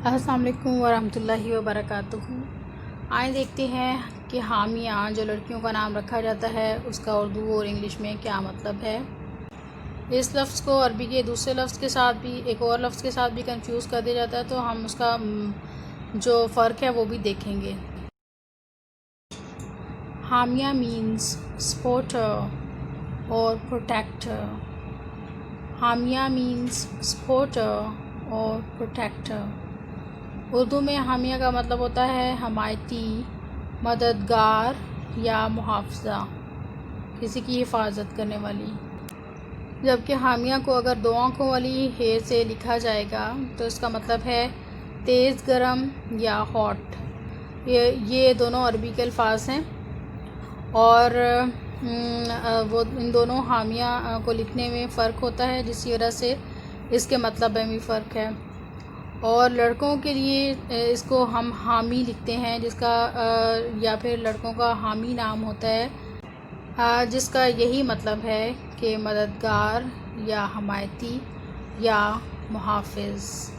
السلام علیکم ورحمۃ اللہ وبرکاتہ۔ آئیں دیکھتے ہیں کہ حامیہ جو لڑکیوں کا نام رکھا جاتا ہے اس کا اردو اور انگلش میں کیا مطلب ہے۔ اس لفظ کو عربی کے دوسرے لفظ کے ساتھ بھی ایک اور لفظ کے ساتھ بھی کنفیوز کر دیا جاتا ہے، تو ہم اس کا جو فرق ہے وہ بھی دیکھیں گے۔ حامیہ مینز سپورٹر اور پروٹیکٹر۔ حامیہ مینز سپورٹر اور پروٹیکٹر۔ اردو میں حامیہ کا مطلب ہوتا ہے حمایتی، مددگار یا محافظہ، کسی کی حفاظت کرنے والی۔ جبکہ حامیہ کو اگر دو آنکھوں والی ہے سے لکھا جائے گا تو اس کا مطلب ہے تیز گرم یا ہاٹ۔ یہ دونوں عربی کے الفاظ ہیں اور وہ ان دونوں حامیہ کو لکھنے میں فرق ہوتا ہے، جس کی وجہ سے اس کے مطلب میں بھی فرق ہے۔ اور لڑکوں کے لیے اس کو ہم حامی لکھتے ہیں، جس کا یا پھر لڑکوں کا حامی نام ہوتا ہے، جس کا یہی مطلب ہے کہ مددگار یا حمایتی یا محافظ۔